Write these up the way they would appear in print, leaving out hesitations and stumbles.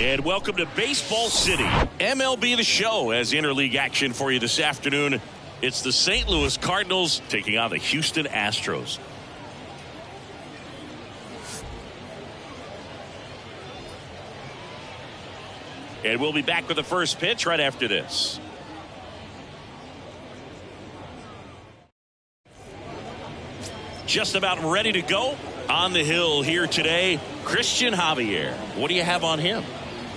And welcome to Baseball City. MLB The Show has interleague action for you this afternoon. It's the St. Louis Cardinals taking on the Houston Astros. And we'll be back with the first pitch right after this. Just about ready to go on the hill here today, Christian Javier. What do you have on him?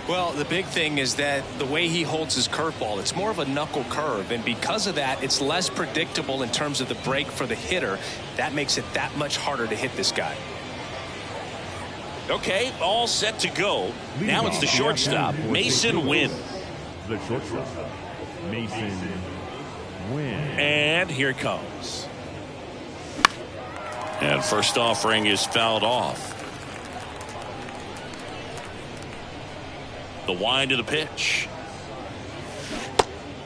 Well, the big thing is that the way he holds his curveball, it's more of a knuckle curve, and because of that, it's less predictable in terms of the break for the hitter. That makes it that much harder to hit this guy. Okay, all set to go. Now it's the shortstop, Mason Wynn. The shortstop, Mason Wynn. And here it comes. And first offering is fouled off. The wind of the pitch.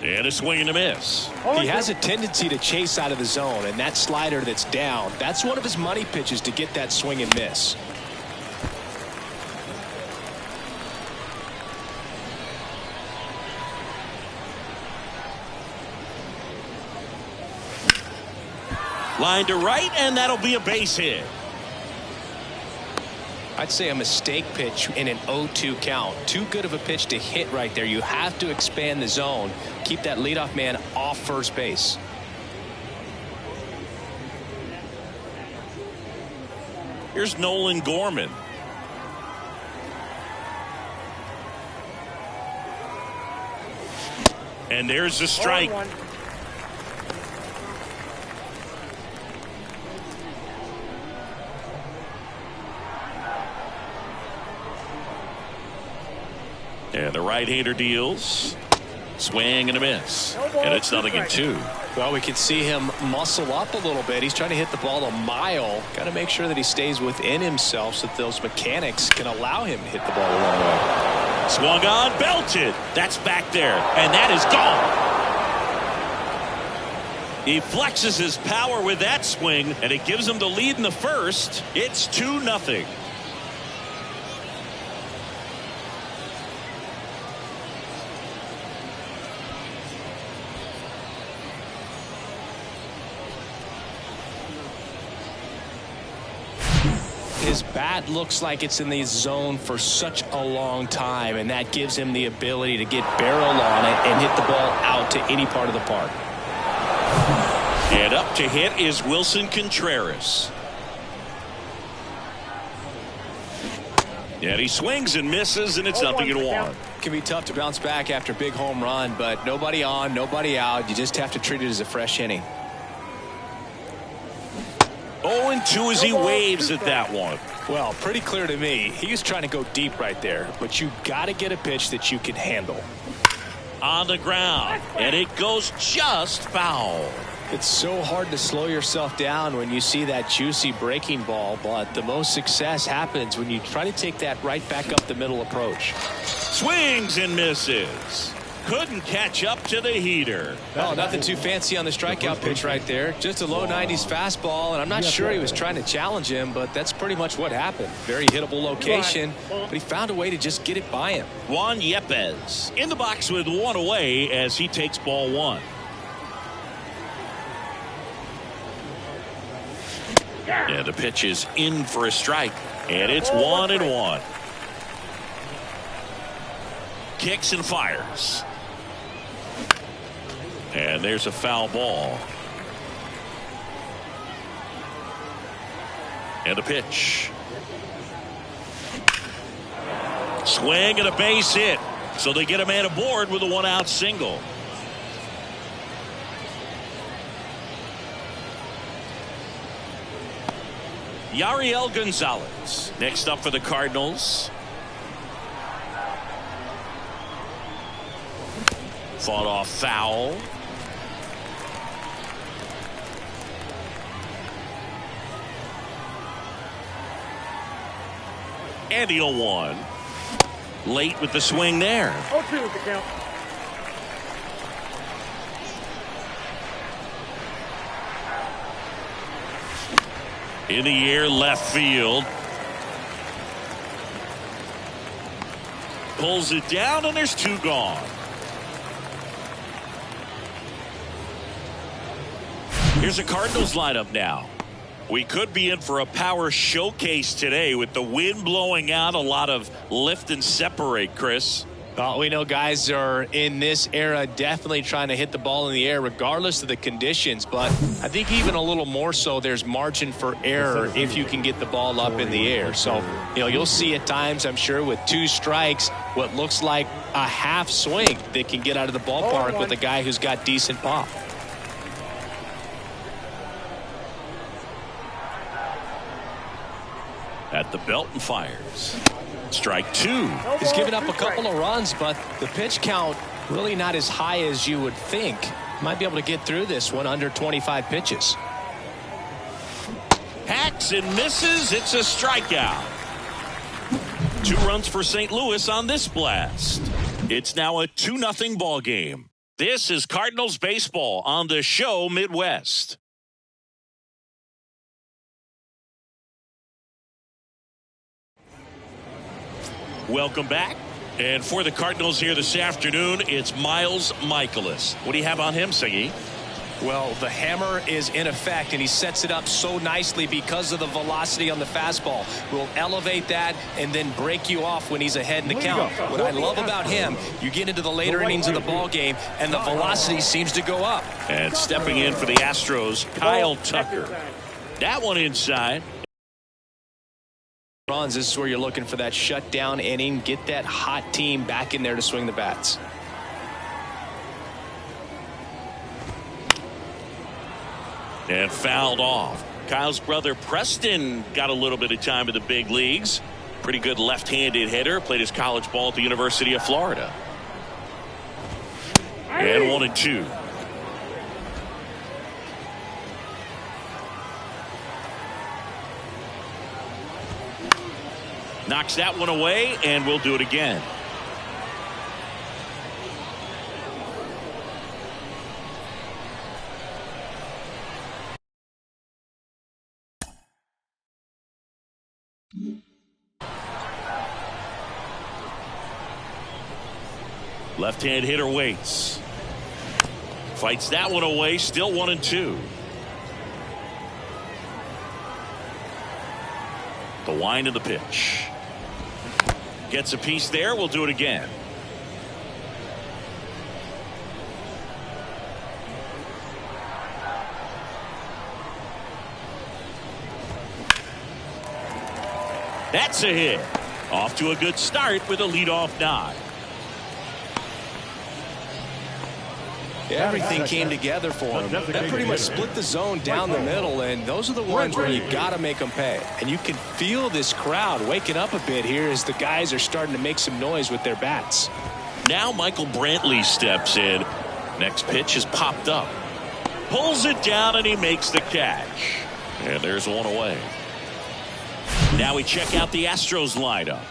And a swing and a miss. He has a tendency to chase out of the zone, and that slider that's down, that's one of his money pitches to get that swing and miss. Line to right, and that'll be a base hit. I'd say a mistake pitch in an 0-2 count. Too good of a pitch to hit right there. You have to expand the zone. Keep that leadoff man off first base. Here's Nolan Gorman. And there's the strike. And the right-hander deals. Swing and a miss. And it's 0-2. Well, we can see him muscle up a little bit. He's trying to hit the ball a mile. Got to make sure that he stays within himself so that those mechanics can allow him to hit the ball a long way. Swung on, belted. That's back there. And that is gone. He flexes his power with that swing, and it gives him the lead in the first. It's 2-0. His bat looks like it's in the zone for such a long time, and that gives him the ability to get barrel on it and hit the ball out to any part of the park. And up to hit is Wilson Contreras. And he swings and misses, and it's 0-1. It can be tough to bounce back after a big home run, but nobody on, nobody out. You just have to treat it as a fresh inning. 0-2 as he waves at that one. Well, pretty clear to me. He was trying to go deep right there, but you got to get a pitch that you can handle. On the ground, and it goes just foul. It's so hard to slow yourself down when you see that juicy breaking ball, but the most success happens when you try to take that right back up the middle approach. Swings and misses. Couldn't catch up to the heater. Oh, nothing too fancy on the strikeout pitch right there. Just a low 90s fastball, and I'm not sure he was trying to challenge him, but that's pretty much what happened. Very hittable location, but he found a way to just get it by him. Juan Yepes in the box with one away as he takes ball one. And the pitch is in for a strike, and it's 1-1. Kicks and fires. And there's a foul ball. And a pitch. Swing and a base hit. So they get a man aboard with a one-out single. Yariel Gonzalez next up for the Cardinals. Fought off foul. And the 0-1. Late with the swing there. 0-2 the count. In the air, left field. Pulls it down, and there's 2 gone. Here's a Cardinals lineup now. We could be in for a power showcase today with the wind blowing out, a lot of lift and separate, Chris. Well, we know guys are in this era definitely trying to hit the ball in the air regardless of the conditions, but I think even a little more so there's margin for error if you can get the ball up in the air. So, you'll see at times, I'm sure, with 2 strikes, what looks like a half swing that can get out of the ballpark with a guy who's got decent pop. At the belt and fires. Strike 2. He's given up a couple of runs, but the pitch count really not as high as you would think. Might be able to get through this one under 25 pitches. Hacks and misses. It's a strikeout. 2 runs for St. Louis on this blast. It's now a 2-0 ball game. This is Cardinals baseball on the show Midwest. Welcome back. And for the Cardinals here this afternoon, it's Miles Michaelis. What do you have on him, Siggy? Well, the hammer is in effect, and he sets it up so nicely because of the velocity on the fastball. Will elevate that and then break you off when he's ahead in the count. What I love about him, you get into the later innings of the ball game, and the velocity seems to go up. And stepping in for the Astros, Kyle Tucker. That one inside. Runs, this is where you're looking for that shutdown inning, get that hot team back in there to swing the bats. And fouled off. Kyle's brother Preston got a little bit of time in the big leagues. Pretty good left-handed hitter. Played his college ball at the University of Florida. And 1-2. Knocks that one away, and we'll do it again. Left-hand hitter waits. Fights that one away, still 1-2. The wind of the pitch. Gets a piece there. We'll do it again. That's a hit. Off to a good start with a leadoff nod. Everything came together for him. That pretty much split the zone down the middle, and those are the ones where you got to make them pay. And you can feel this crowd waking up a bit here as the guys are starting to make some noise with their bats. Now Michael Brantley steps in. Next pitch is popped up. Pulls it down, and he makes the catch. And there's one away. Now we check out the Astros lineup.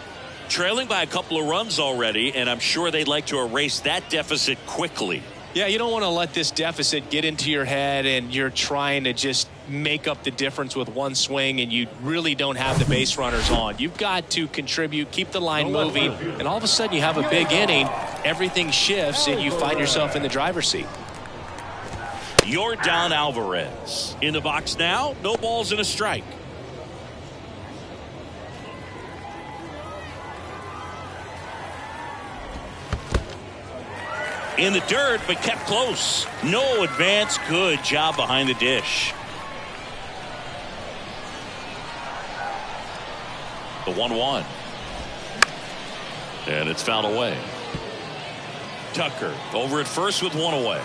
Trailing by a couple of runs already, and I'm sure they'd like to erase that deficit quickly. Yeah, you don't want to let this deficit get into your head and you're trying to just make up the difference with one swing and you really don't have the base runners on. You've got to contribute, keep the line moving, and all of a sudden you have a big inning, everything shifts, and you find yourself in the driver's seat. Yordan Alvarez in the box now. No balls and a strike. In the dirt, but kept close. No advance. Good job behind the dish. The 1-1. And it's fouled away. Tucker over at first with one away.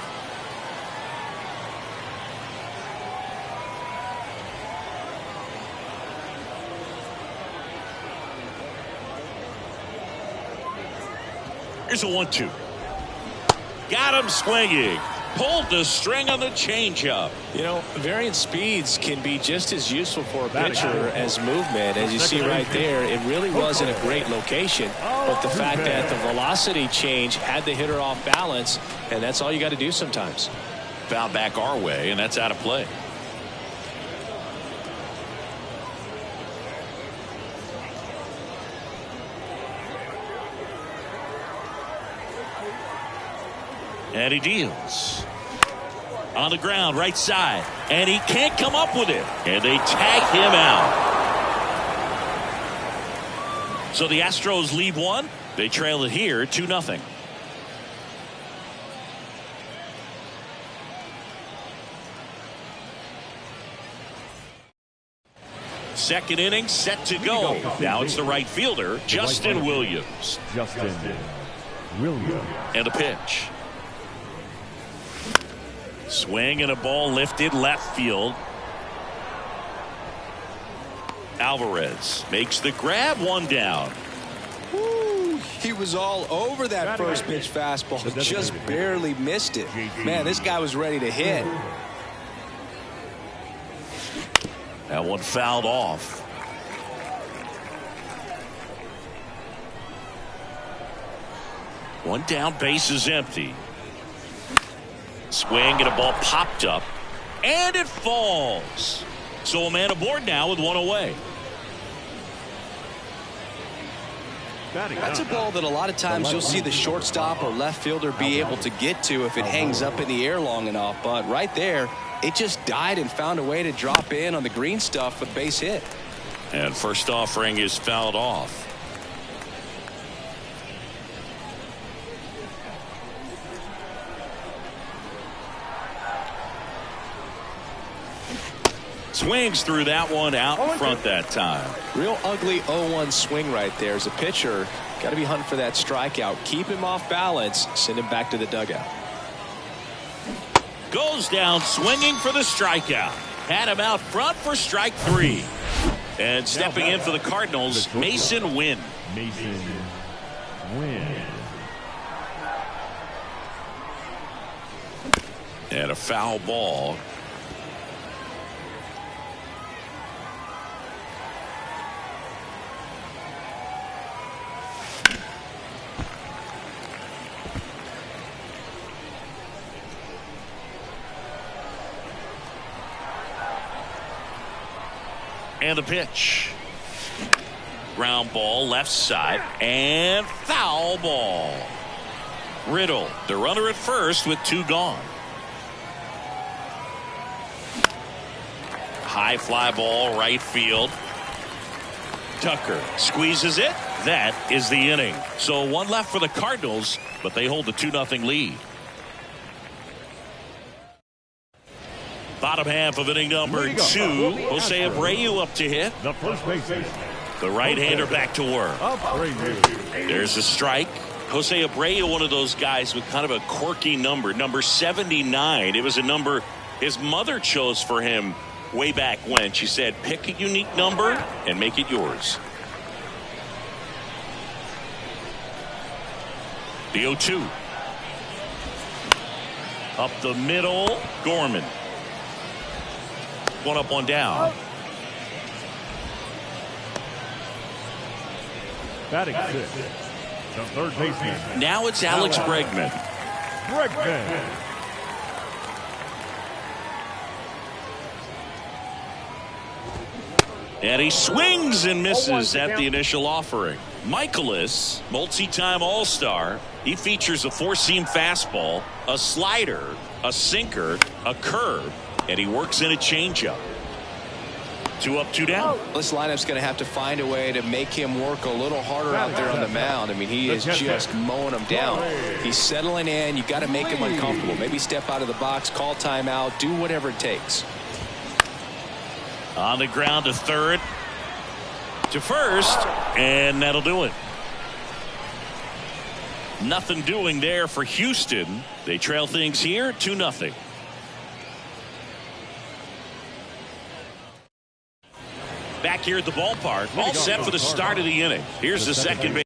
Here's a 1-2. Got him swinging. Pulled the string on the changeup. You know, variant speeds can be just as useful for a pitcher as movement. As you see right there, it really wasn't a great location. But the fact that the velocity change had the hitter off balance, and that's all you got to do sometimes. Foul back our way, and that's out of play. And he deals. On the ground, right side. And he can't come up with it. And they tag him out. So the Astros lead one. They trail it here 2-0. Second inning set to go. Now it's the right fielder, Justin Williams. Justin Williams. And a pitch. Swing and a ball lifted left field. Alvarez makes the grab, one down. Woo, he was all over that first pitch fastball. Just barely missed it. Man, this guy was ready to hit. That one fouled off. One down, base is empty. Swing and a ball popped up. And it falls. So a man aboard now with one away. That's a ball that a lot of times you'll see the shortstop or left fielder be able to get to if it hangs up in the air long enough. But right there, it just died and found a way to drop in on the green stuff with base hit. And first offering is fouled off. Swings through that one out in front that time. Real ugly 0-1 swing right there. As a pitcher, got to be hunting for that strikeout. Keep him off balance. Send him back to the dugout. Goes down swinging for the strikeout. Had him out front for strike 3. And stepping in for the Cardinals, Mason Wynn. Mason Wynn. And a foul ball. And the pitch. Ground ball left side and foul ball. Riddle, the runner at first with 2 gone. High fly ball right field. Tucker squeezes it. That is the inning. So 1 left for the Cardinals, but they hold the 2-0 lead. Bottom half of inning number 2. Jose Abreu up to hit. The first baseman. The right-hander back to work. There's a strike. Jose Abreu, one of those guys with kind of a quirky number 79. It was a number his mother chose for him way back when. She said, pick a unique number and make it yours. The 0-2. Up the middle, Gorman. 1 up, 1 down. Batting 6. The third baseman. Now it's Alex Bregman. Bregman. And he swings and misses at the initial offering. Michaelis, multi-time All-Star. He features a 4-seam fastball, a slider, a sinker, a curve, and he works in a changeup. 2 up, 2 down. This lineup's going to have to find a way to make him work a little harder out there on the mound. I mean, he is just mowing them down. He's settling in. You got to make him uncomfortable. Maybe step out of the box, call timeout, do whatever it takes. On the ground to third, to first, and that'll do it. Nothing doing there for Houston. They trail things here 2-0. Back here at the ballpark, all set for the start of the inning. Here's the second base.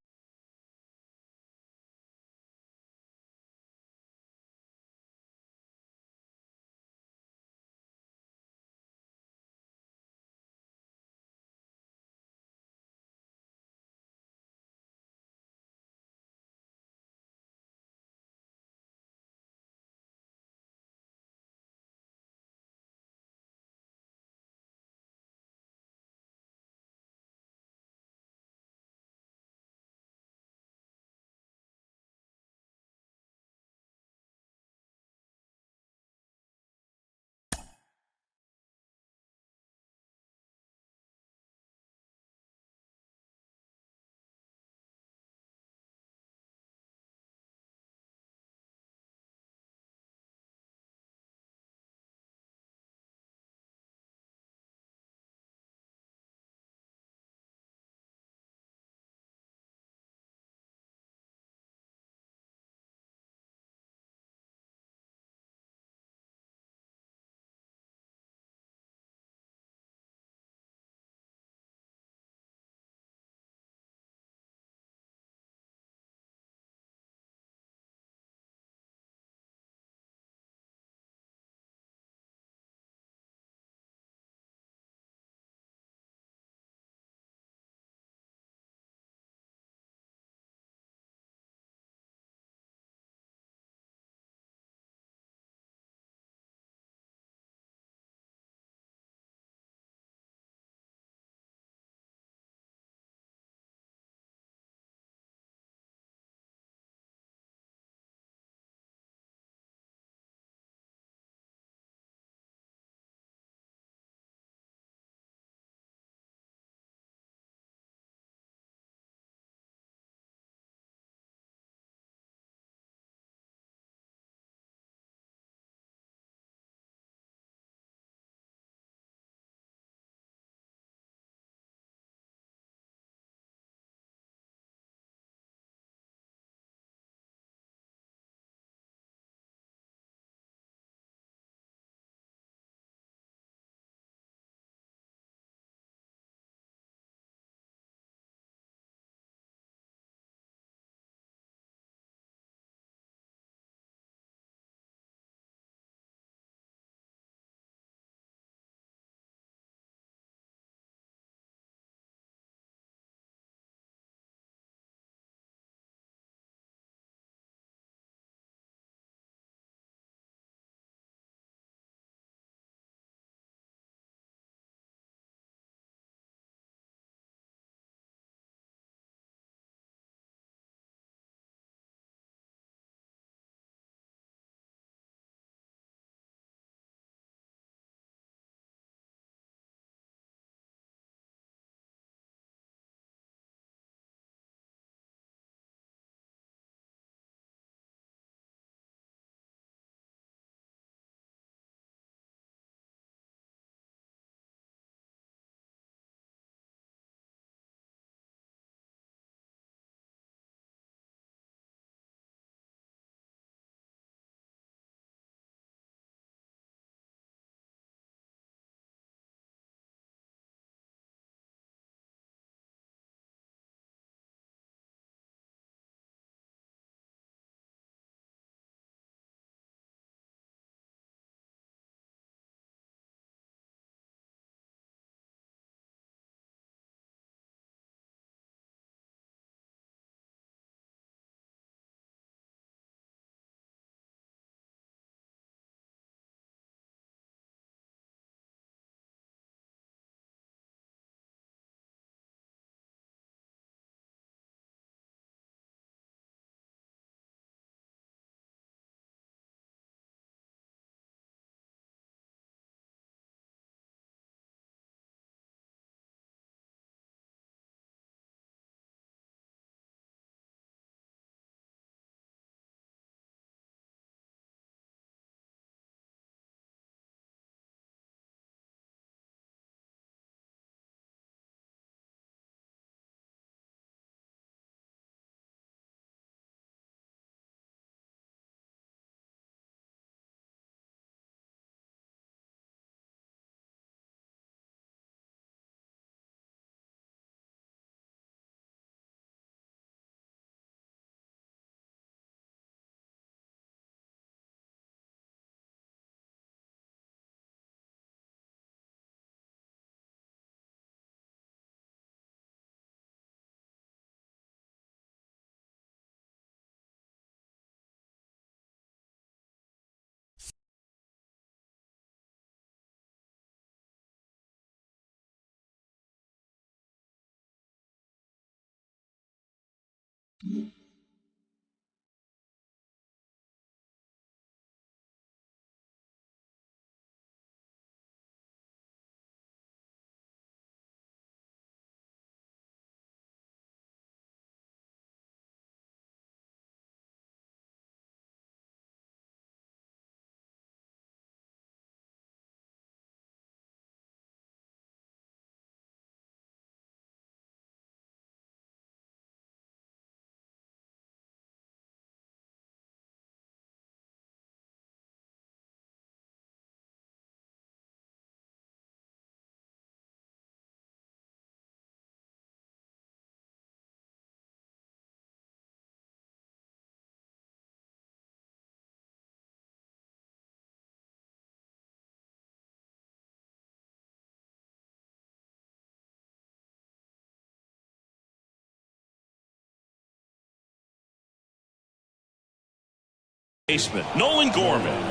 Baseman Nolan Gorman.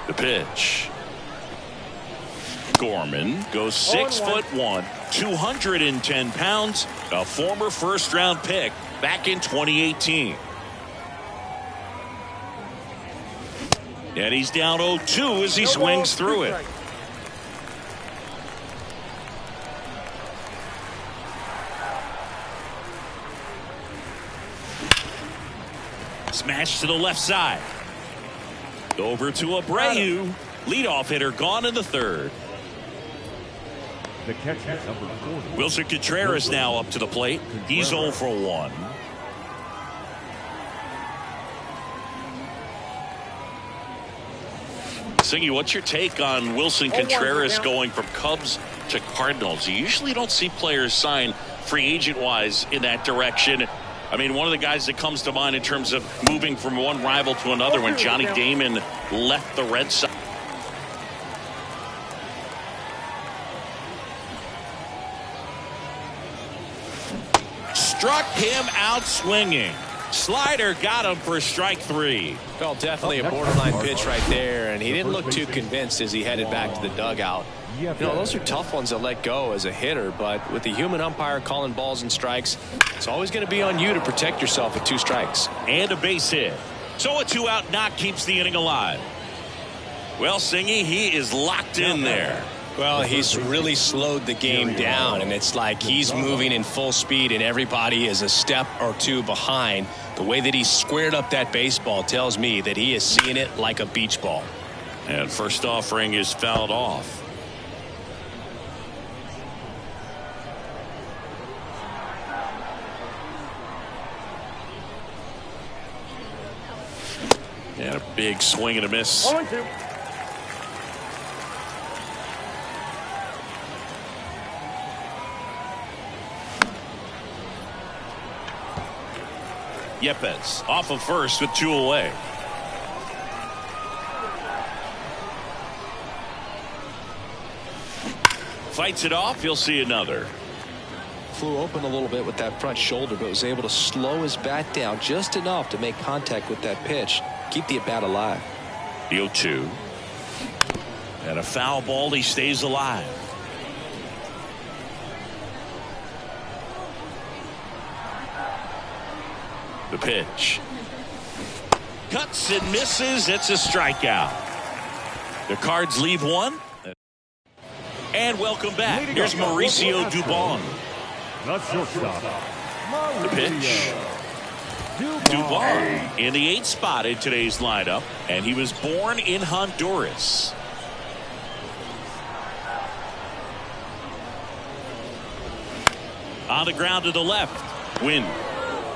The pitch. Gorman goes 6'1", 210 pounds, a former first-round pick back in 2018. And he's down 0-2 as he swings through it. Smash to the left side. Over to Abreu. Leadoff hitter gone in the third. The catcher, number 40. Wilson Contreras now up to the plate. He's 0 for 1. Singy, what's your take on Wilson Contreras going from Cubs to Cardinals? You usually don't see players sign free agent-wise in that direction. I mean, one of the guys that comes to mind in terms of moving from one rival to another when Johnny Damon left the Red Sox. Struck him out swinging. Slider got him for strike 3. Well, definitely a borderline pitch right there, and he didn't look too convinced as he headed back to the dugout. You know, those are tough ones to let go as a hitter, but with the human umpire calling balls and strikes, it's always going to be on you to protect yourself with 2 strikes. And a base hit. So a 2-out knock keeps the inning alive. Well, Singy, he is locked in there. Well, he's really slowed the game down, and it's like he's moving in full speed, and everybody is a step or 2 behind. The way that he squared up that baseball tells me that he is seeing it like a beach ball. And first offering is fouled off. And a big swing and a miss. Yepes off of first with 2 away. Fights it off. He'll see another. Flew open a little bit with that front shoulder, but was able to slow his bat down just enough to make contact with that pitch. Keep the at-bat alive. The 0-2. And a foul ball. He stays alive. The pitch. Cuts and misses. It's a strikeout. The Cards leave 1. And welcome back. Here's Mauricio Dubon. The shortstop. The pitch. Dubon in the 8th spot in today's lineup, and he was born in Honduras. On the ground to the left. Win.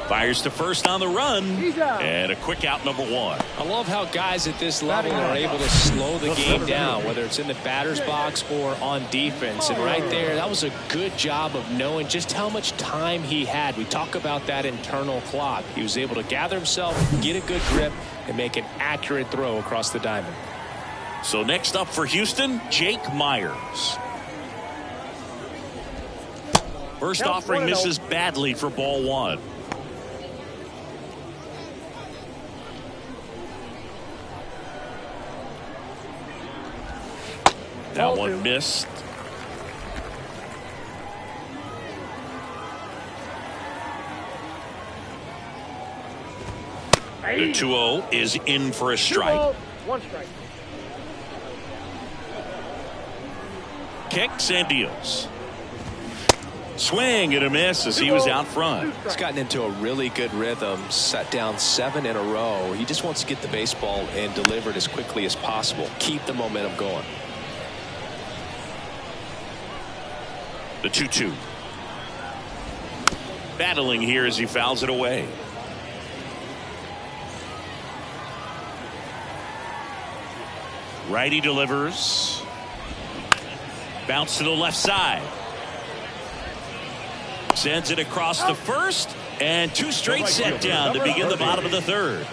Fires to first on the run. And a quick out, number 1. I love how guys at this level are able to slow the game down, whether it's in the batter's box or on defense. And right there, that was a good job of knowing just how much time he had. We talk about that internal clock. He was able to gather himself, get a good grip, and make an accurate throw across the diamond. So next up for Houston, Jake Myers. First offering misses badly for ball 1. That one missed. The 2-0 is in for a strike. 1 strike. Kicks and deals. Swing and a miss as he was out front. He's gotten into a really good rhythm, set down 7 in a row. He just wants to get the baseball and deliver it as quickly as possible. Keep the momentum going. The 2-2. Battling here as he fouls it away. Righty delivers. Bounce to the left side. Sends it across the first. And 2 straight set down to begin the bottom of the 3rd.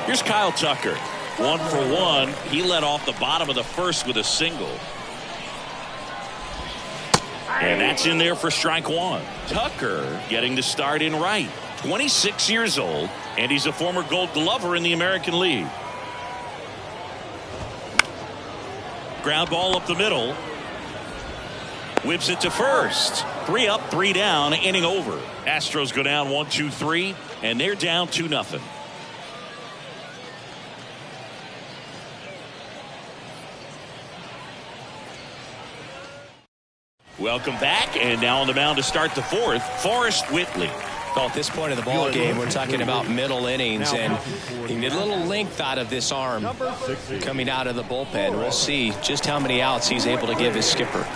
Here's Kyle Tucker. 1 for 1. He led off the bottom of the 1st with a single. And that's in there for strike 1. Tucker getting the start in right. 26 years old. And he's a former Gold Glover in the American League. Ground ball up the middle. Whips it to first. 3 up, 3 down, inning over. Astros go down 1-2-3, and they're down 2-0. Welcome back, and now on the mound to start the 4th, Forrest Whitley. Well, at this point of the ball game, we're talking about middle innings, and he need a little length out of this arm coming out of the bullpen. We'll see just how many outs he's able to give his skipper.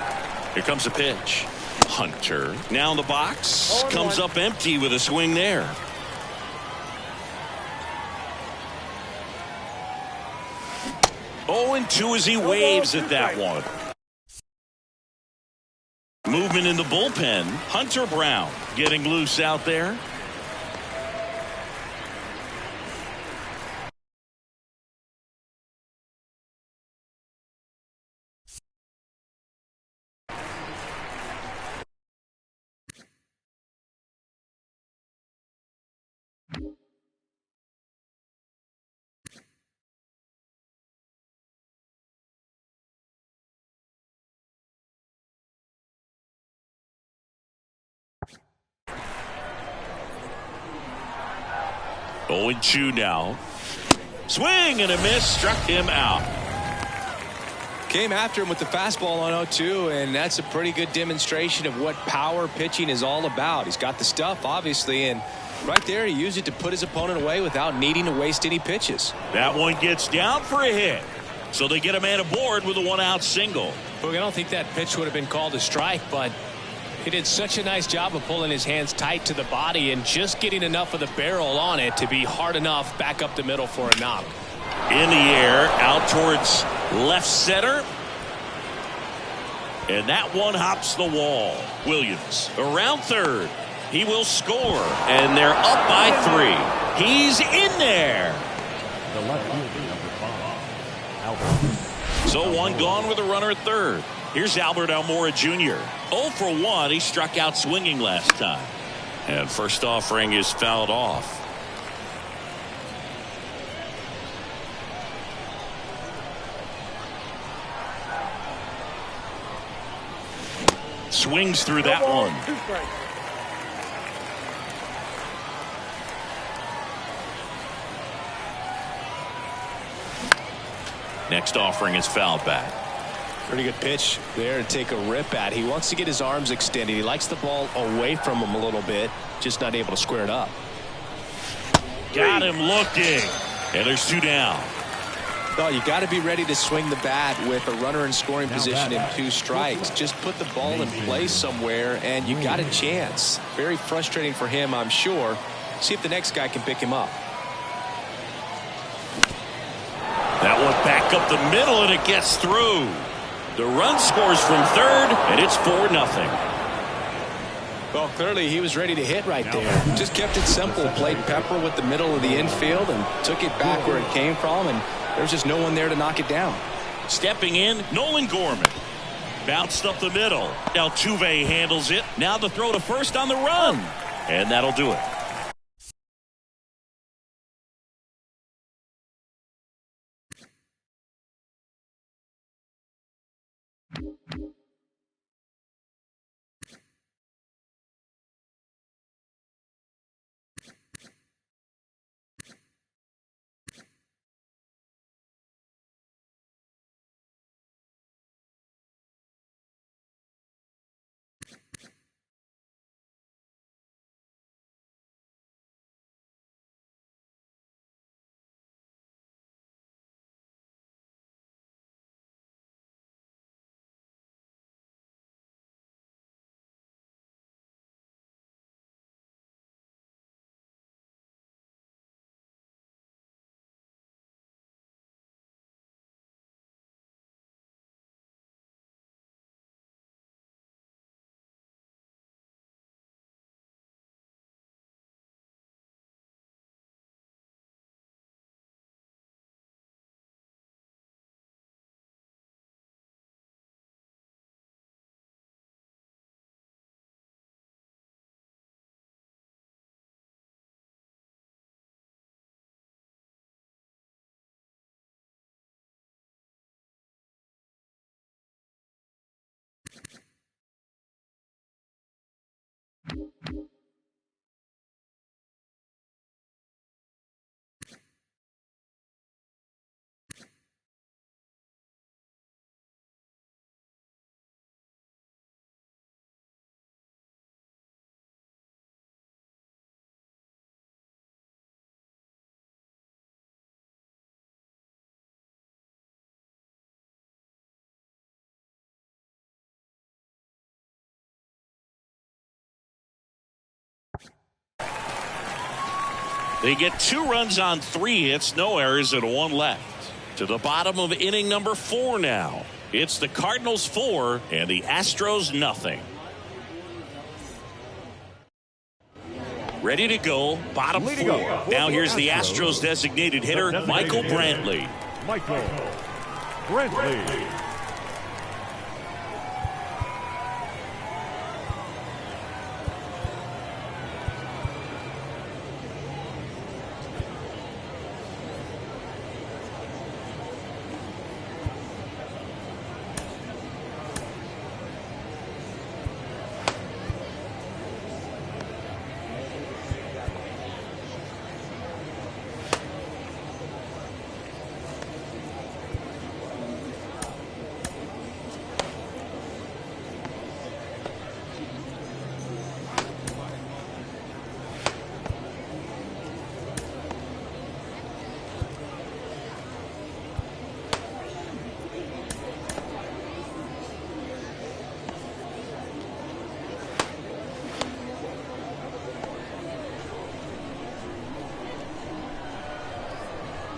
Here comes a pitch. Hunter now in the box. Comes up empty with a swing there. Oh, and 2 as he waves at that one. Movement in the bullpen. Hunter Brown getting loose out there. Oh, and 2 now. Swing and a miss, struck him out. Came after him with the fastball on 0-2, and that's a pretty good demonstration of what power pitching is all about. He's got the stuff, obviously, and right there he used it to put his opponent away without needing to waste any pitches. That one gets down for a hit. So they get a man aboard with a 1-out single. Look, I don't think that pitch would have been called a strike, but he did such a nice job of pulling his hands tight to the body and just getting enough of the barrel on it to be hard enough back up the middle for a knock. In the air, out towards left center. And that one hops the wall. Williams around third. He will score. And they're up by 3. He's in there. The left fielder, number 5, Albert. So 1 gone with a runner at third. Here's Albert Almora Jr. 0 for 1. He struck out swinging last time. And first offering is fouled off. Swings through that one. Next offering is fouled back. Pretty good pitch there to take a rip at. He wants to get his arms extended. He likes the ball away from him a little bit, just not able to square it up. Got him looking. And there's 2 down. Well, you got to be ready to swing the bat with a runner in scoring position and 2 strikes. Just put the ball in place somewhere and you got a chance. Very frustrating for him, I'm sure. See if the next guy can pick him up. That one back up the middle and it gets through. The run scores from third and it's 4-0. Well, clearly he was ready to hit right there. Just kept it simple. Played pepper with the middle of the infield and took it back where it came from, and there's just no one there to knock it down. Stepping in, Nolan Gorman. Bounced up the middle. Altuve handles it. Now the throw to first on the run. And that'll do it. They get 2 runs on 3 hits, no errors, and 1 left. To the bottom of inning number 4 now. It's the Cardinals 4 and the Astros nothing. Ready to go, bottom 4. Now here's the Astros designated hitter, Michael Brantley. Michael Brantley.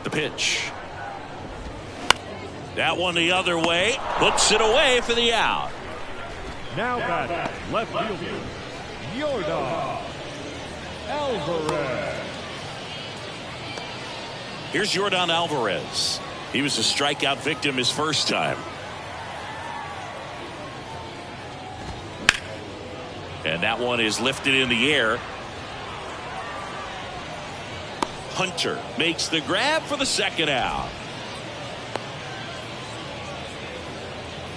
The pitch. That one the other way. Puts it away for the out. Now batting left fielder, Yordan Alvarez. Here's Yordan Alvarez. He was a strikeout victim his first time. And that one is lifted in the air. Hunter makes the grab for the second out.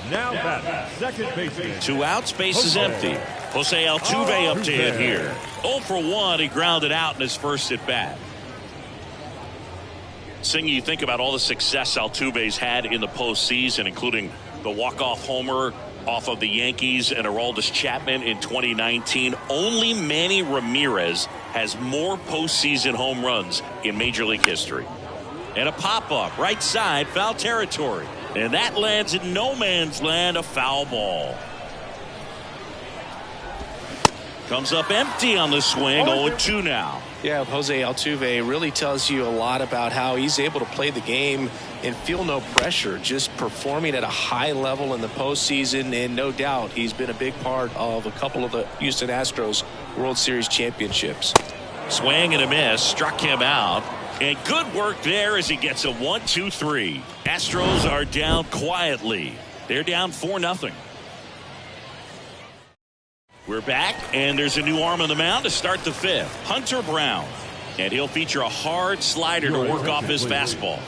Now batting second baseman. 2 outs, base is empty. Jose Altuve up to hit here. 0 for 1, he grounded out in his first at bat. Singh, you think about all the success Altuve's had in the postseason, including the walk-off homer off of the Yankees and Aroldis Chapman in 2019. Only Manny Ramirez has more postseason home runs in Major League history. And a pop-up, right side, foul territory. And that lands in no man's land, a foul ball. Comes up empty on the swing, 0-2 now. Yeah, Jose Altuve really tells you a lot about how he's able to play the game and feel no pressure, just performing at a high level in the postseason. And no doubt he's been a big part of a couple of the Houston Astros World Series championships. Swing and a miss, struck him out. And good work there as he gets a 1-2-3. Astros are down quietly. They're down 4-0. We're back, and there's a new arm on the mound to start the 5th. Hunter Brown. And he'll feature a hard slider to work off his fastball.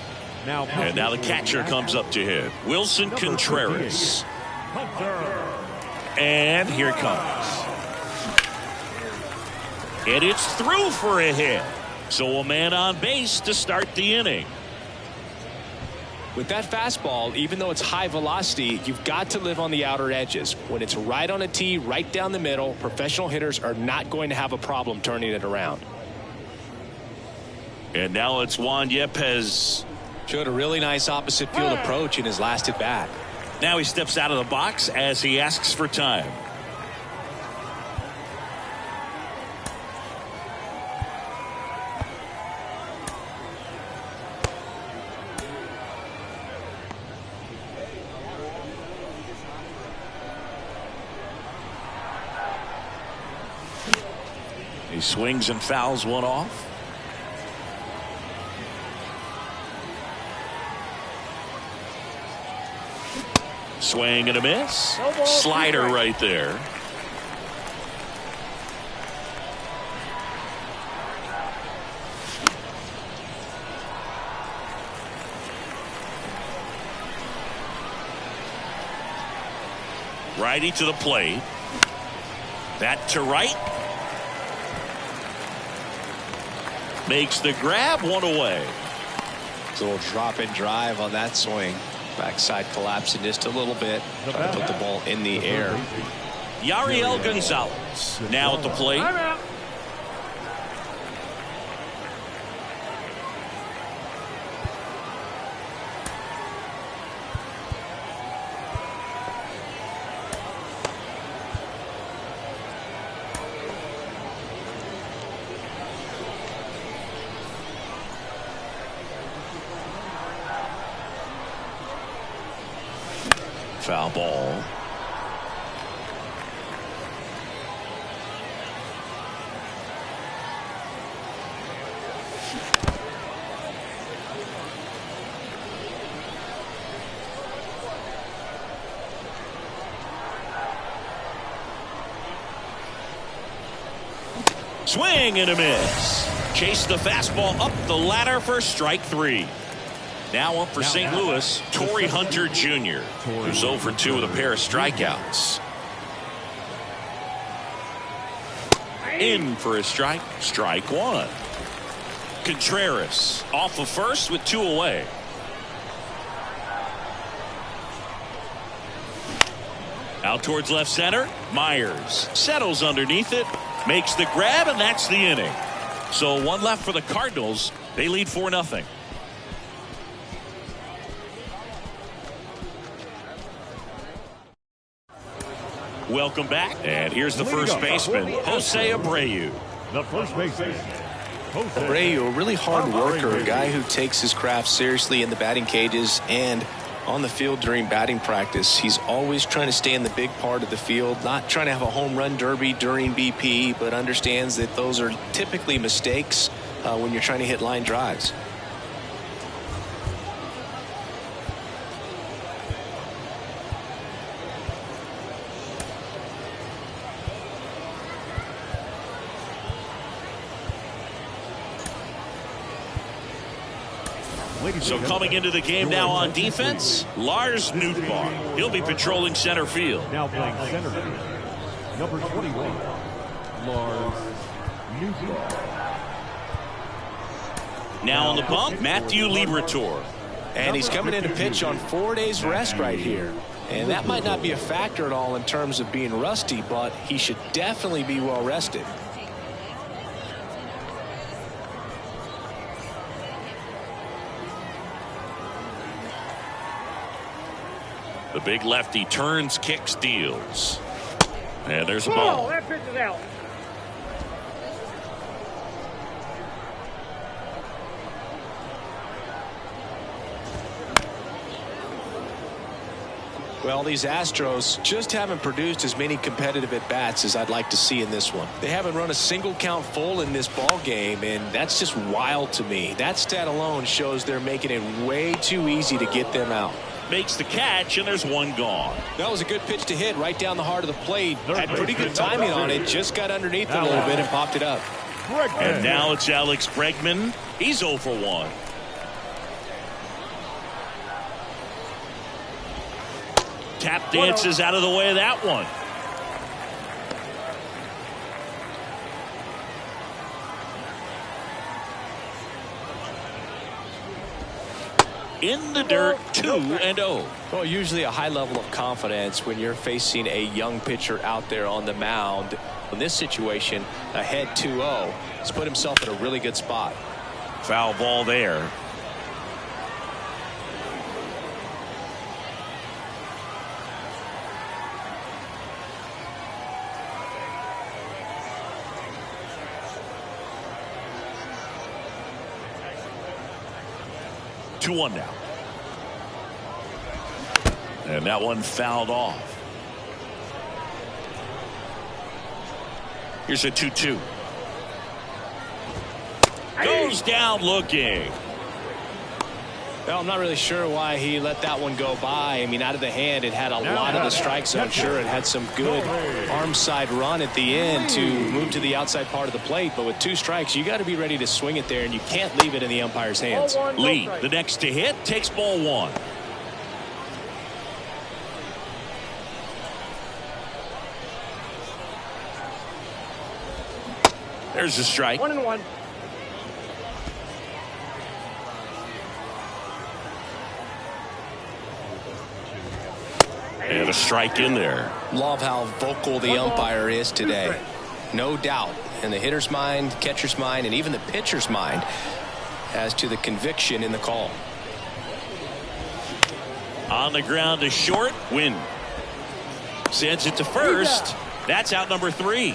And now the catcher comes up to hit. Wilson Contreras. And here it comes. And it's through for a hit. So a man on base to start the inning. With that fastball, even though it's high velocity, you've got to live on the outer edges. When it's right on a tee, right down the middle, professional hitters are not going to have a problem turning it around. And now it's Juan Yepez. Showed a really nice opposite field approach in his last at bat. Now he steps out of the box as he asks for time. He swings and fouls one off. Swing and a miss. Slider right there. Righty to the plate. That to right. Makes the grab, one away. It's a little drop and drive on that swing. Backside collapsing just a little bit. Trying to put the ball in the air. Yariel Gonzalez now at the plate. Foul ball. Swing and a miss. Chase the fastball up the ladder for strike 3. Now up for St. Louis, Torrey Hunter Jr., who's 0 for 2 with a pair of strikeouts. In for a strike. Strike 1. Contreras off of first with 2 away. Out towards left center. Myers settles underneath it. Makes the grab, and that's the inning. So 1 left for the Cardinals. They lead 4-0. Welcome back. And here's the first baseman, Jose Abreu. The first baseman, Abreu, a really hard worker, a guy who takes his craft seriously in the batting cages and on the field during batting practice. He's always trying to stay in the big part of the field, not trying to have a home run derby during BP, but understands that those are typically mistakes when you're trying to hit line drives. So coming into the game now on defense, Lars Nootbaar. He'll be patrolling center field. Now playing center field, number 21, Lars Nootbaar. Now on the bump, Matthew Liberatore. And he's coming in to pitch on 4 days rest right here. And that might not be a factor at all in terms of being rusty, but he should definitely be well rested. The big lefty turns, kicks, deals. And there's a ball. That pitch is out. Well, these Astros just haven't produced as many competitive at-bats as I'd like to see in this one. They haven't run a single count full in this ball game, and that's just wild to me. That stat alone shows they're making it way too easy to get them out. Makes the catch, and there's 1 gone. That was a good pitch to hit right down the heart of the plate. Had pretty good timing on it. Just got underneath it a little bit and popped it up. And now it's Alex Bregman. He's 0 for 1. Tap dances out of the way of that one. In the dirt, 2-0. Well, usually a high level of confidence when you're facing a young pitcher out there on the mound. In this situation, ahead 2-0. He's put himself in a really good spot. Foul ball there. Two one now. And that one fouled off. Here's a 2-2. Goes down looking. Well, I'm not really sure why he let that one go by. I mean, out of the hand, it had a lot of the strike zone. Sure, it had some good arm side run at the end to move to the outside part of the plate. But with 2 strikes, you got to be ready to swing it there, and you can't leave it in the umpire's hands. Lee, the next to hit, takes ball 1. There's a strike. 1-1. And a strike in there. Love how vocal the umpire is today. No doubt in the hitter's mind, catcher's mind, and even the pitcher's mind as to the conviction in the call. On the ground to short. Win. Sends it to first. That's out number 3.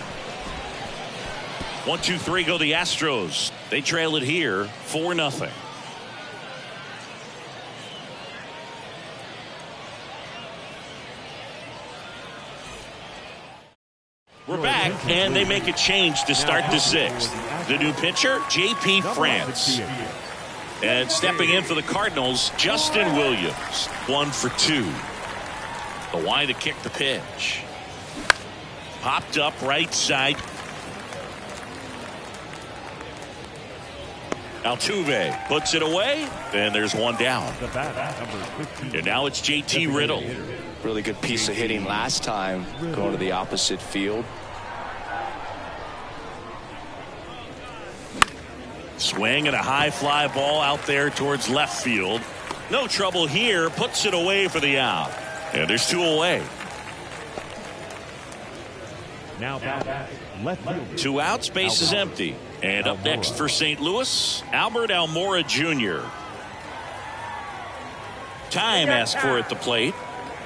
1, 2, 3 go the Astros. They trail it here 4-0. back, and they make a change to start the sixth. The new pitcher, J.P. France. And stepping in for the Cardinals, Justin Williams. 1 for 2. The wide to kick the pitch. Popped up right side. Altuve puts it away, and there's one down. And now it's J.T. Riddle. Really good piece of hitting last time, going to the opposite field. Swing and a high fly ball out there towards left field. No trouble here, puts it away for the out. And there's 2 away. Now back, left field. 2 outs, base is empty. And up next for St. Louis, Albert Almora Jr. Time asked for at the plate.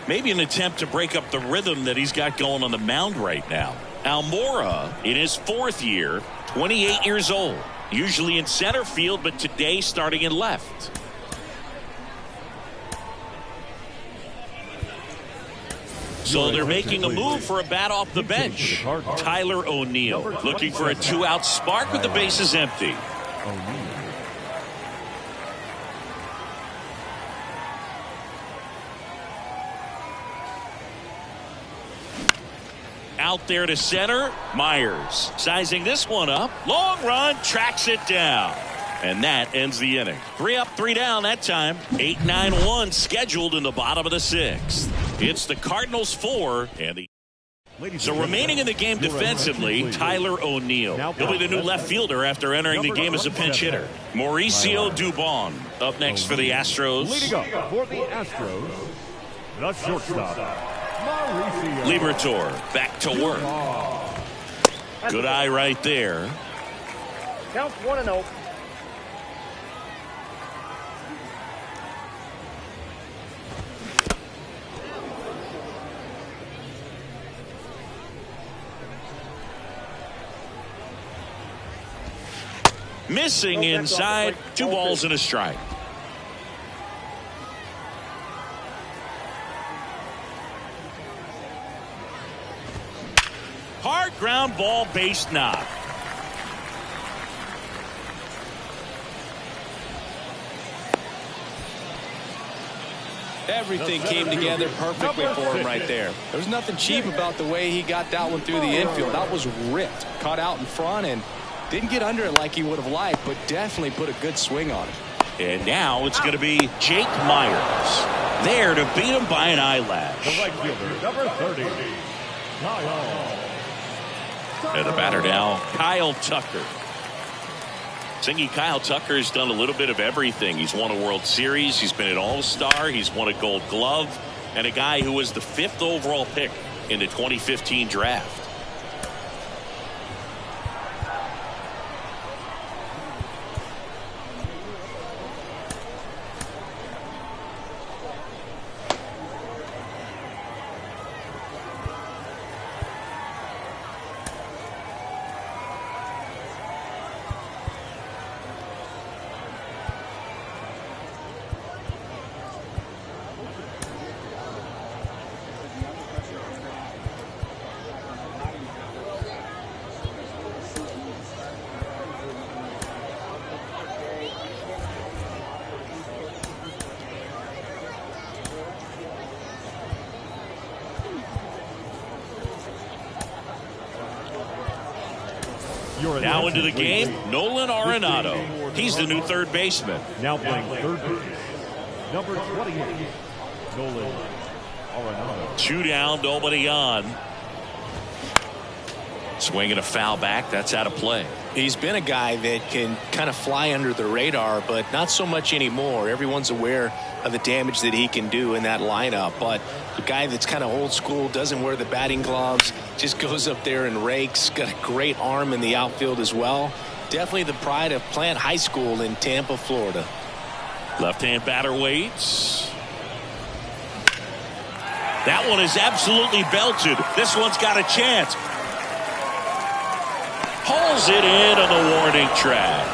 Maybe an attempt to break up the rhythm that he's got going on the mound right now. Almora in his 4th year, 28 years old. Usually in center field, but today starting in left. So they're making a move for a bat off the bench. Tyler O'Neill looking for a 2-out spark with the bases empty. Out there to center, Myers sizing this one up. Long run, tracks it down. And that ends the inning. 3 up, 3 down that time. 8-9-1 scheduled in the bottom of the 6th. It's the Cardinals 4 and the. So remaining in the game defensively, Tyler O'Neill. He'll be the new left fielder after entering the game as a pinch hitter. Mauricio Dubon up next for the Astros. Leading up for the Astros, the shortstop, Mauricio. Liberatore back to work. Good eye right there. Count 1-0. Missing inside, 2 balls and a strike. Hard ground ball, base knock. Everything came together perfectly for him right there. There was nothing cheap about the way he got that one through the infield. That was ripped, caught out in front, and didn't get under it like he would have liked, but definitely put a good swing on it. And now it's going to be Jake Myers there to beat him by an eyelash. The right fielder, number 30, Kyle. And the batter now, Kyle Tucker. Thinking Kyle Tucker has done a little bit of everything. He's won a World Series. He's been an All-Star. He's won a Gold Glove. And a guy who was the 5th overall pick in the 2015 draft. Now into the game, Nolan Arenado. He's the new third baseman. Now playing third base, number 28, Nolan Arenado. 2 down, nobody on. Swinging a foul back, that's out of play. He's been a guy that can kind of fly under the radar, but not so much anymore. Everyone's aware of the damage that he can do in that lineup, but a guy that's kind of old school, doesn't wear the batting gloves, just goes up there and rakes, got a great arm in the outfield as well. Definitely the pride of Plant High School in Tampa, Florida. Left-hand batter waits. That one is absolutely belted. This one's got a chance. Hauls it in on the warning track.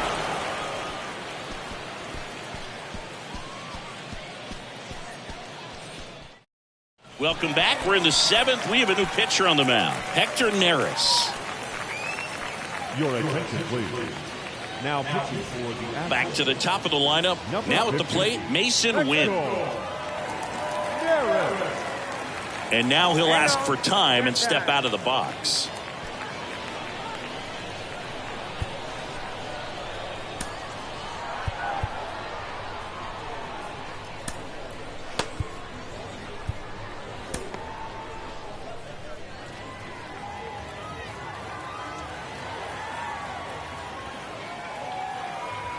Welcome back. We're in the 7th. We have a new pitcher on the mound, Hector Neris. Your attention, please. Now pitching for the Back to the top of the lineup. Now at the plate, Mason Wynn. And now he'll ask for time and step out of the box.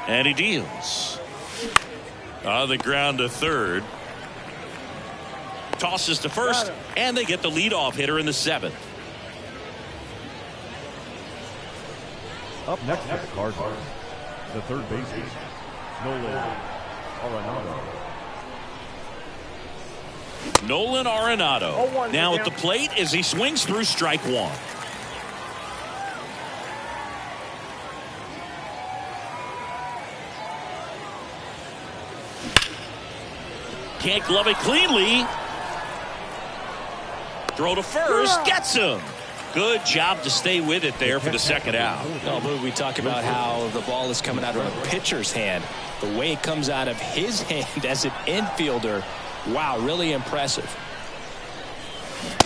And he deals. On the ground to third. Tosses to first, and they get the leadoff hitter in the 7th. Up next for the Cardinals, the third baseman, Nolan Arenado. Now at the plate as he swings through strike one. Can't glove it cleanly. Throw to first, gets him. Good job to stay with it there for the second out. Oh, we talk about how the ball is coming out of a pitcher's hand. The way it comes out of his hand as an infielder, wow, really impressive.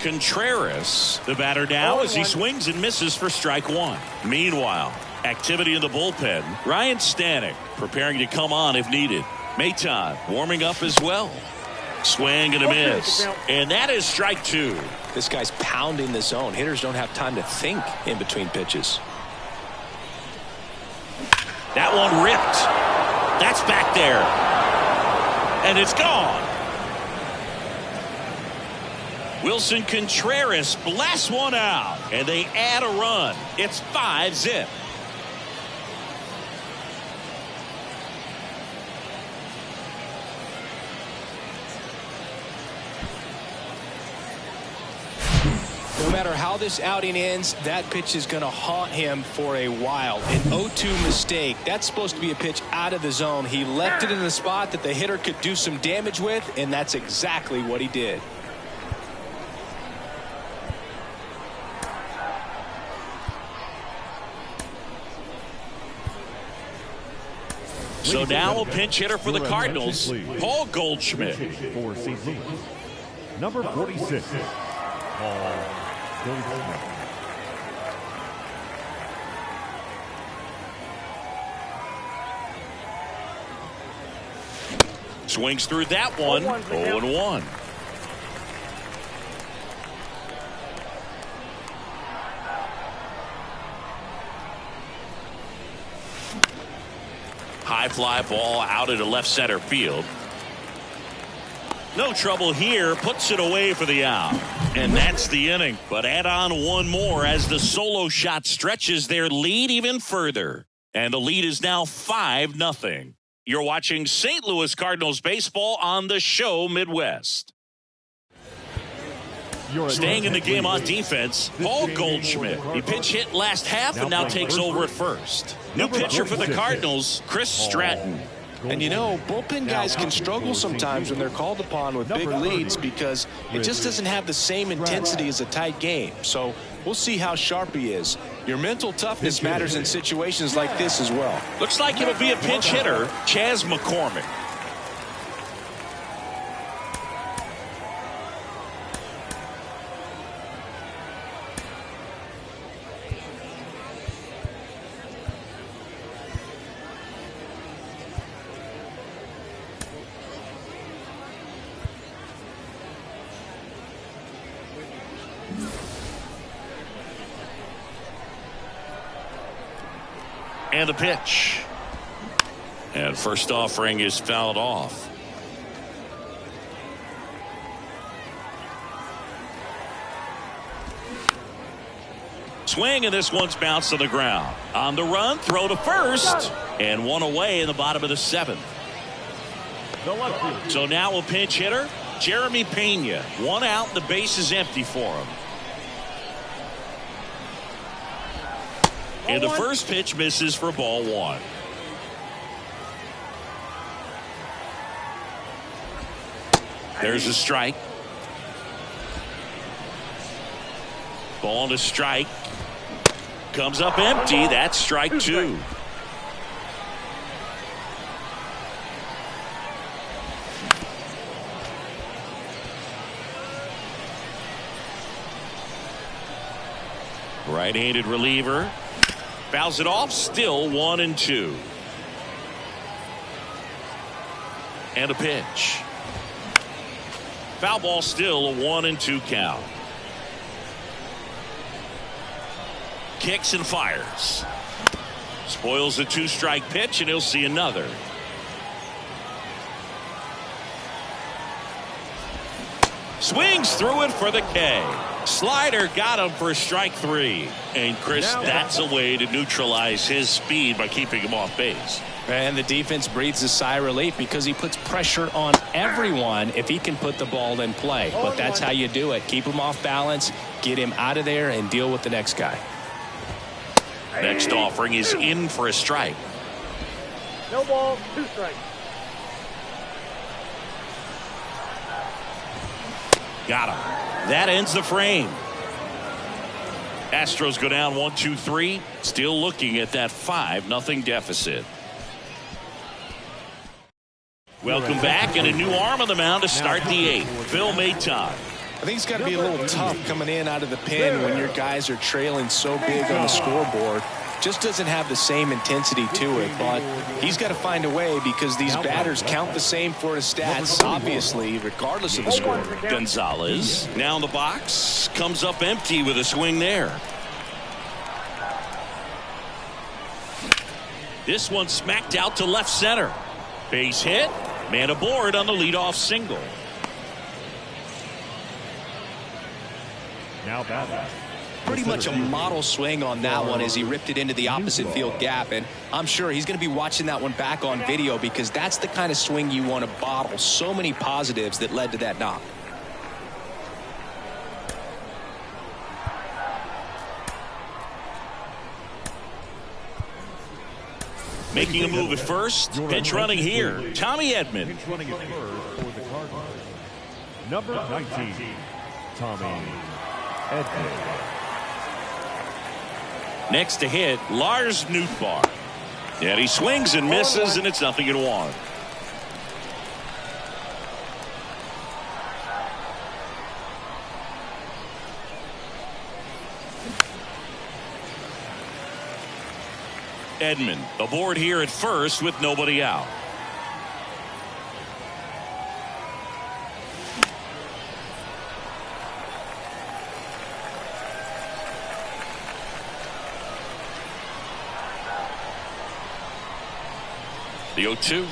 Contreras, the batter now as he swings and misses for strike one. Meanwhile, activity in the bullpen. Ryan Stanek preparing to come on if needed. Maton warming up as well. Swing and a miss. And that is strike two. This guy's pounding the zone. Hitters don't have time to think in between pitches. That one ripped. That's back there. And it's gone. Wilson Contreras blasts one out. And they add a run. It's 5-zip. No matter how this outing ends, that pitch is going to haunt him for a while. An 0-2 mistake. That's supposed to be a pitch out of the zone. He left it in the spot that the hitter could do some damage with, and that's exactly what he did. So now a pinch hitter for the Cardinals, Paul Goldschmidt. For CC, number 46, Paul Goldschmidt. Swings through that one. 0-1. High fly ball out into left center field. No trouble here. Puts it away for the out. And that's the inning. But add on one more as the solo shot stretches their lead even further. And the lead is now 5-0. You're watching St. Louis Cardinals baseball on the Show Midwest. Staying in the game on defense, Paul Goldschmidt. He pinch hit last half and now takes over at first. New pitcher for the Cardinals, Chris Stratton. And you know, bullpen guys can struggle sometimes when they're called upon with big leads because it just doesn't have the same intensity as a tight game. So we'll see how sharp he is. Your mental toughness matters in situations like this as well. Looks like it'll be a pinch hitter, Chas McCormick. And the pitch. And first offering is fouled off. Swing, and this one's bounced to the ground. On the run, throw to first. And one away in the bottom of the 7th. So now a pinch hitter, Jeremy Pena. One out, the base is empty for him. And the first pitch misses for ball one. There's a strike. Ball to strike. comes up empty. That's strike two. Right-handed reliever. Fouls it off. Still 1-2. And a pitch. Foul ball, still a 1-2 count. Kicks and fires. Spoils the 2-strike pitch, and he'll see another. Swings through it for the K. Slider got him for strike three. And Chris, that's a way to neutralize his speed by keeping him off base. And the defense breathes a sigh of relief because he puts pressure on everyone if he can put the ball in play. But that's how you do it. Keep him off balance, get him out of there, and deal with the next guy. Next offering is in for a strike. No ball, 2 strikes. Got him. That ends the frame. Astros go down 1-2-3. Still looking at that 5-0 deficit. Welcome back, and a new arm on the mound to start the 8th. Phil Maton. I think it's got to be a little tough coming in out of the pen when your guys are trailing so big on the scoreboard. Just doesn't have the same intensity to it, but he's got to find a way because these batters count the same for his stats, obviously, regardless of the score. Gonzalez now in the box, comes up empty with a swing there. This one smacked out to left center. Base hit, man aboard on the leadoff single. Now batting. Pretty much a model swing on that one as he ripped it into the opposite field gap, and I'm sure he's going to be watching that one back on video because that's the kind of swing you want to bottle. So many positives that led to that knock. Making a move at first. Pitch running here. Tommy Edman. Pitch running at first for the Cardinals. Number 19, Tommy Edman. Next to hit, Lars Nootbaar. And he swings and misses, and it's 0-1. Edman aboard here at first with nobody out. The 0-2.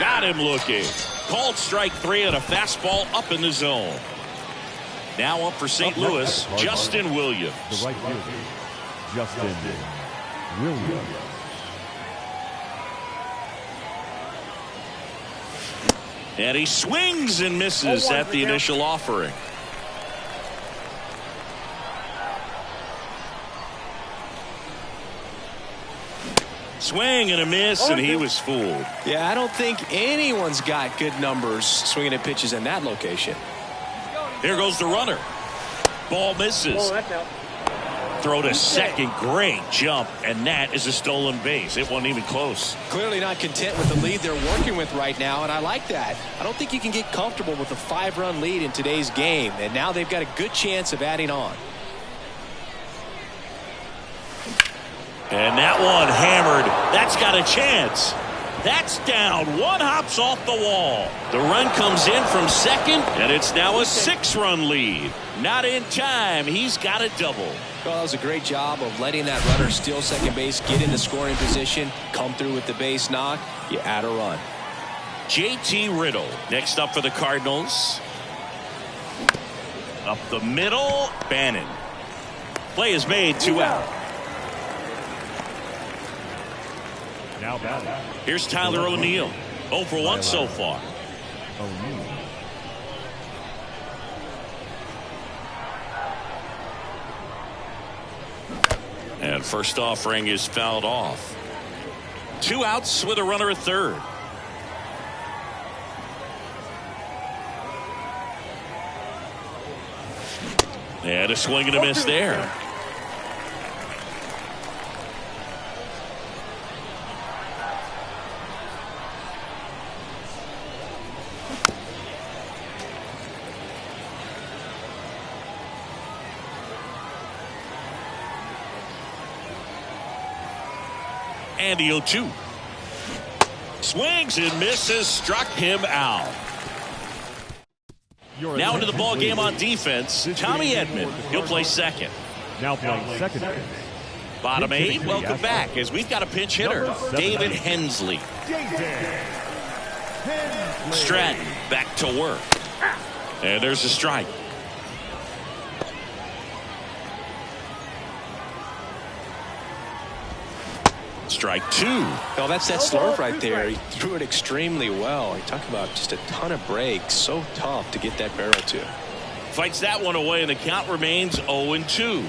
Got him looking. Called strike 3 on a fastball up in the zone. Now up for St. Louis, Justin Williams. The right fielder, Justin Williams. And he swings and misses at the initial offering. Swing and a miss, and he was fooled. Yeah, I don't think anyone's got good numbers swinging at pitches in that location. Here goes the runner. Ball misses. Oh, that's out. Throw to second. Great jump, and that is a stolen base. It wasn't even close. Clearly not content with the lead they're working with right now, and I like that. I don't think you can get comfortable with a 5-run lead in today's game, and now they've got a good chance of adding on. And that one hammered. That's got a chance. That's down. One hops off the wall. The run comes in from second, and it's now a 6-run lead. Not in time. He's got a double. Well, that was a great job of letting that runner steal second base, get into scoring position, come through with the base knock. You add a run. JT Riddle next up for the Cardinals. Up the middle, Bannon. Play is made, 2 out. Now batting. Here's Tyler O'Neill. 0 for 1 so far. O'Neill. And first offering is fouled off. 2 outs with a runner at third. And a swing and a miss there. And the 0-2. Swings and misses, struck him out. Now into the ball game on defense, Tommy Edman. He'll play second. Now playing second base. Bottom 8, welcome back as we've got a pinch hitter, David Hensley. Stratton back to work. And there's a strike. Strike 2. Oh, that's that slurve right there. He threw it extremely well. He talked about just a ton of breaks. So tough to get that barrel to. Fights that one away, and the count remains 0-2.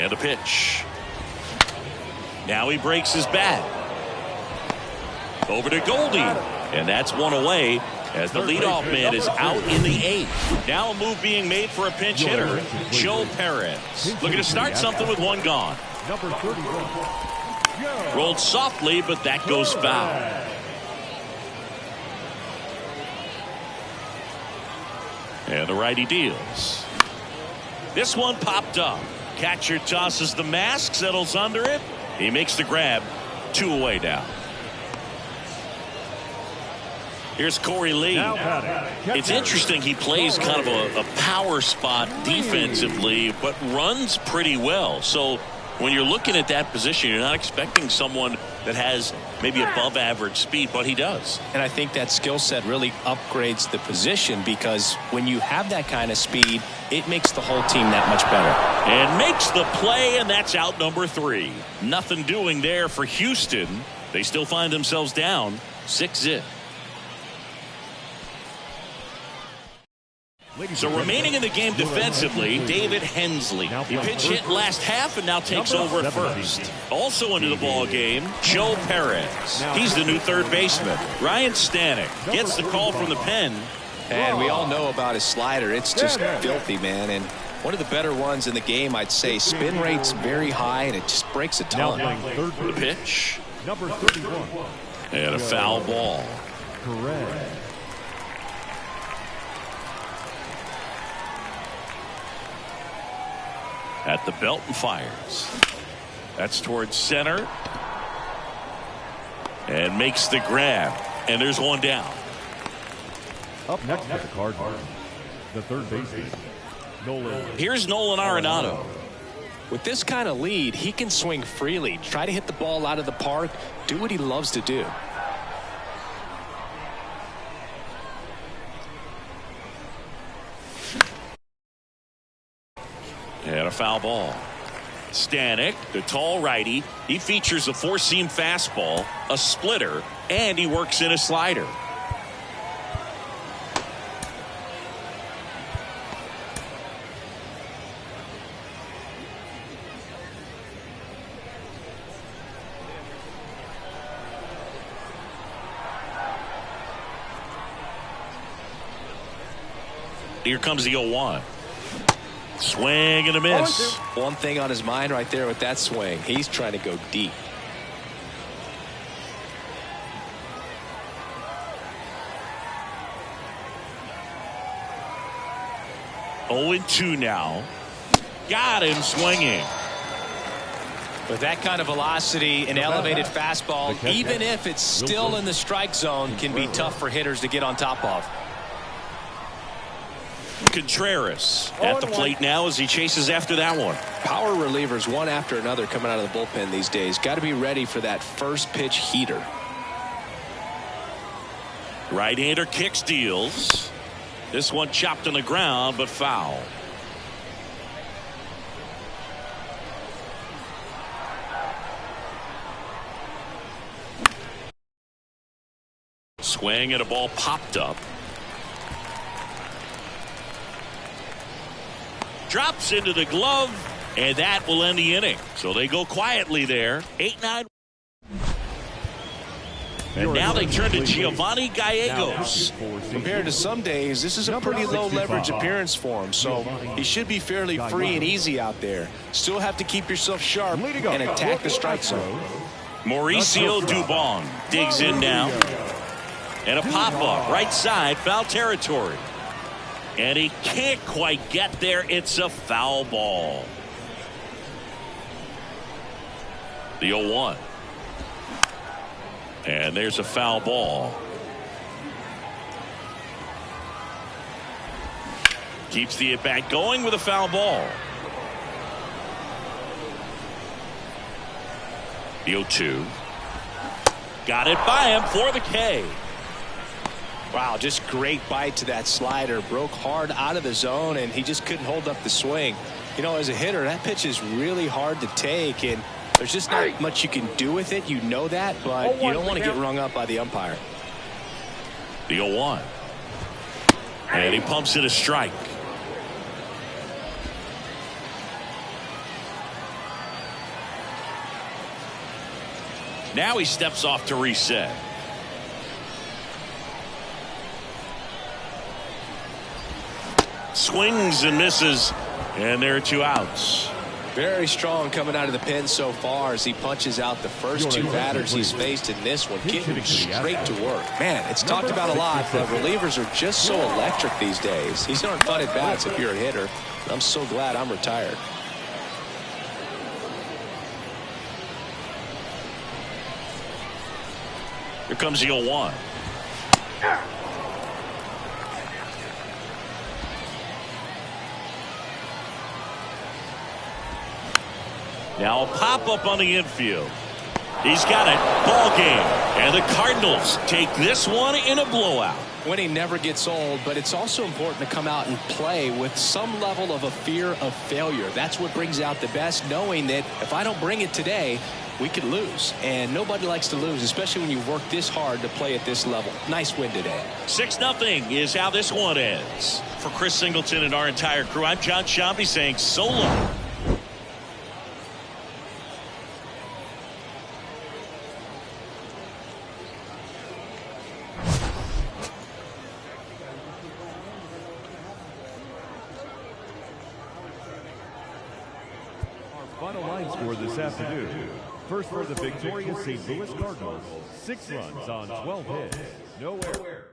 And a pitch. Now he breaks his bat. Over to Goldie. And that's one away as the leadoff man is out in the 8th. Now a move being made for a pinch hitter, Joe Perez. Looking to start something with one gone. Number 31. Rolled softly, but that goes foul. And the righty deals. This one popped up. Catcher tosses the mask, settles under it. He makes the grab. 2 away now. Here's Corey Lee. It's interesting. He plays kind of a power spot defensively, but runs pretty well. So when you're looking at that position, you're not expecting someone that has maybe above average speed, but he does. And I think that skill set really upgrades the position, because when you have that kind of speed, it makes the whole team that much better. And makes the play, and that's out number 3. Nothing doing there for Houston. They still find themselves down 6-0. So remaining in the game defensively, David Hensley. He pitch hit last half and now takes over at first. Also into the ball game, Joe Perez. He's the new third baseman. Ryan Stanek gets the call from the pen. And we all know about his slider. It's just filthy, man. And one of the better ones in the game, I'd say. Spin rate's very high, and it just breaks a ton. The pitch. Number 31. And a foul ball. Perez. At the belt and fires. That's towards center. And makes the grab. And there's one down. Up next for the Cardinals, the third baseman, Nolan. Here's Nolan Arenado. With this kind of lead, he can swing freely, try to hit the ball out of the park, do what he loves to do. And a foul ball. Stanek, the tall righty, he features a four-seam fastball, a splitter, and he works in a slider. Here comes the 0-1. Swing and a miss. One thing on his mind right there with that swing. He's trying to go deep. Oh, 2 now. Got him swinging. With that kind of velocity, an elevated fastball, even if it's still in the strike zone, can be tough for hitters to get on top of. Contreras at the plate now as he chases after that one. Power relievers one after another coming out of the bullpen these days. Got to be ready for that first pitch heater. Right-hander kicks, deals. This one chopped on the ground, but foul. Swing and a ball popped up. Drops into the glove, and that will end the inning. So they go quietly there. 8-9. And now they turn to Giovanni Gallegos. Compared to some days, this is a pretty low leverage appearance for him, so he should be fairly free and easy out there. Still have to keep yourself sharp and attack the strike zone. Mauricio Dubon digs in now. And a pop-up, right side, foul territory. And he can't quite get there. It's a foul ball. The 0-1. And there's a foul ball. Keeps the at-bat going with a foul ball. The 0-2. Got it by him for the K. Wow, just great bite to that slider. Broke hard out of the zone, and he just couldn't hold up the swing. You know, as a hitter, that pitch is really hard to take, and there's just not much you can do with it. You know that, but you don't want to get rung up by the umpire. The 0-1. And he pumps it a strike. Now he steps off to reset. Swings and misses, and there are 2 outs. Very strong coming out of the pen so far as he punches out the first 2 batters he's faced in this one, getting straight to work. Man, it's talked about a lot, but relievers are just so electric these days. These aren't fun at bats if you're a hitter. I'm so glad I'm retired. Here comes the 0-1. Now a pop-up on the infield. He's got it. Ball game. And the Cardinals take this one in a blowout. Winning never gets old, but it's also important to come out and play with some level of a fear of failure. That's what brings out the best, knowing that if I don't bring it today, we could lose. And nobody likes to lose, especially when you work this hard to play at this level. Nice win today. 6-0 is how this one ends. For Chris Singleton and our entire crew, I'm John Shambi saying so long. Final line score this afternoon. First for the victorious St. Louis Cardinals, 6 runs on 12 hits, no errors.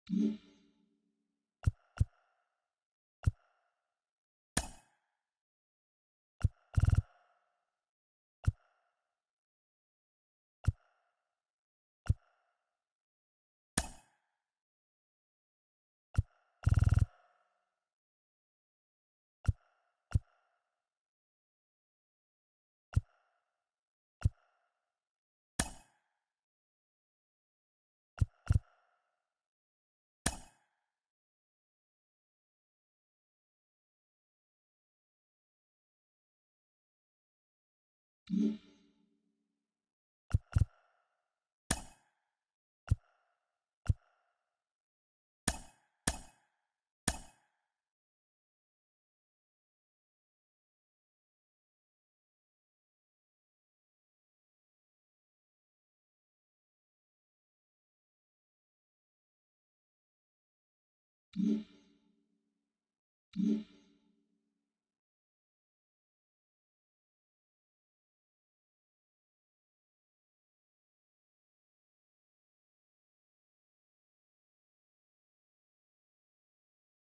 Mm-hmm.